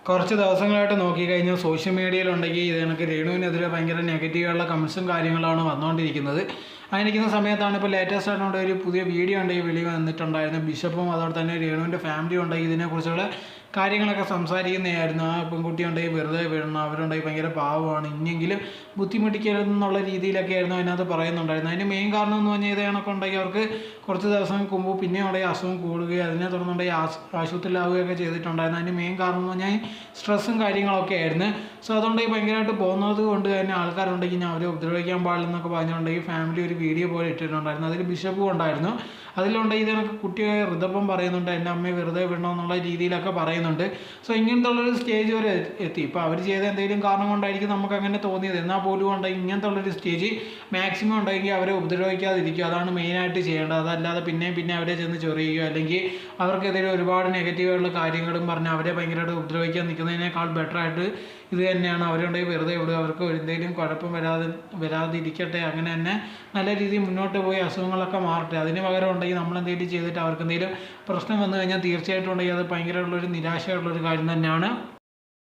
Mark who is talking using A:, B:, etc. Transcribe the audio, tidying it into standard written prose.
A: കുറച്ച് ദിവസങ്ങളായിട്ട് നോക്കിക്കഴിഞ്ഞാൽ സോഷ്യൽ മീഡിയയിലുണ്ടെങ്കിൽ ഇത് കണക്ക് രേണുവിനെതിരെ ഭയങ്കര നെഗറ്റീവായുള്ള കമൻസും കാര്യങ്ങളാണ് വന്നുകൊണ്ടിരിക്കുന്നത്. അങ്ങനെയിരിക്കുന്ന സമയത്താണ് ഇപ്പോൾ ലേറ്റസ്റ്റ് ആയിട്ടുള്ള ഒരു പുതിയ വീഡിയോ ഉണ്ടെങ്കിൽ വെളി വന്നിട്ടുണ്ടായിരുന്നു. ബിഷപ്പും അതോടെ തന്നെ രേണുവിൻ്റെ ഫാമിലി ഉണ്ടെങ്കിൽ ഇതിനെക്കുറിച്ചുള്ള കാര്യങ്ങളൊക്കെ സംസാരിക്കുന്നതായിരുന്നു. ആ പെൺകുട്ടി ഉണ്ടെങ്കിൽ വെറുതെ വീഴണം, അവരുണ്ടെങ്കിൽ ഭയങ്കര പാവമാണ്, ഇനിയെങ്കിലും ബുദ്ധിമുട്ടിക്കരുതെന്നുള്ള രീതിയിലൊക്കെ ആയിരുന്നു അതിനകത്ത് പറയുന്നുണ്ടായിരുന്നു. അതിന് മെയിൻ കാരണം എന്ന് പറഞ്ഞാൽ ഇത് കണക്കുണ്ടെങ്കിൽ അവർക്ക് കുറച്ച് ദിവസം മുമ്പ് പിന്നെ ഉണ്ടെങ്കിൽ അസുഖം കൂടുകയും അതിനെ തുടർന്നുണ്ടെങ്കിൽ ആശുപത്രിയിലാവുകയൊക്കെ ചെയ്തിട്ടുണ്ടായിരുന്നു. അതിന് മെയിൻ കാരണം എന്ന് പറഞ്ഞാൽ സ്ട്രെസ്സും കാര്യങ്ങളൊക്കെ ആയിരുന്നു. സോ അതുകൊണ്ടെങ്കിൽ ഭയങ്കരമായിട്ട് പോകുന്നത് കൊണ്ട് തന്നെ ആൾക്കാരുണ്ടെങ്കിൽ ഞാൻ അവരെ ഉപദ്രവിക്കാൻ പാടില്ലെന്നൊക്കെ പറഞ്ഞുകൊണ്ടെങ്കിൽ ഫാമിലി ഒരു വീഡിയോ പോലെ ഇട്ടിട്ടുണ്ടായിരുന്നു. അതിൽ ബിഷപ്പും ഉണ്ടായിരുന്നു. അതിലുണ്ടെങ്കിൽ ഇതിനൊക്കെ കുട്ടിയെ ഋതപ്പം പറയുന്നുണ്ട്, എൻ്റെ അമ്മയെ വെറുതെ വിടണമെന്നുള്ള രീതിയിലൊക്കെ പറയുന്നുണ്ട്. സോ ഇങ്ങനത്തെ ഉള്ളൊരു സ്റ്റേജ് വരെ എത്തി. ഇപ്പോൾ അവർ ചെയ്ത എന്തെങ്കിലും കാരണം കൊണ്ടായിരിക്കും നമുക്ക് അങ്ങനെ തോന്നിയത്. എന്നാൽ പോലും ഉണ്ടെങ്കിൽ ഇങ്ങനത്തെ ഉള്ളൊരു സ്റ്റേജ് മാക്സിമം ഉണ്ടെങ്കിൽ അവരെ ഉപദ്രവിക്കാതിരിക്കുക, അതാണ് മെയിനായിട്ട് ചെയ്യേണ്ടത്. അതല്ലാതെ പിന്നെ അവരെ ചെന്ന് ചൊറിയുകയോ അല്ലെങ്കിൽ അവർക്കെതിരെ ഒരുപാട് നെഗറ്റീവായിട്ടുള്ള കാര്യങ്ങളും പറഞ്ഞ് അവരെ ഭയങ്കരമായിട്ട് ഉപദ്രവിക്കാൻ നിൽക്കുന്നതിനേക്കാൾ ബെറ്ററായിട്ട് ഇത് തന്നെയാണ്. അവരുണ്ടെങ്കിൽ വെറുതെ വിടുക, അവർക്ക് എന്തെങ്കിലും കുഴപ്പം വരാതിരിക്കട്ടെ, അങ്ങനെ തന്നെ നല്ല രീതിയിൽ മുന്നോട്ട് പോയി അസുഖങ്ങളൊക്കെ മാറട്ടെ. അതിന് പകരം ഉണ്ടെങ്കിൽ നമ്മളെന്തെങ്കിലും ചെയ്തിട്ട് അവർക്ക് എന്തെങ്കിലും പ്രശ്നം വന്നു കഴിഞ്ഞാൽ തീർച്ചയായിട്ടും ഉണ്ടെങ്കിൽ അത് ഭയങ്കരമുള്ളൊരു നിരാശയുള്ളൊരു കാര്യം തന്നെയാണ്.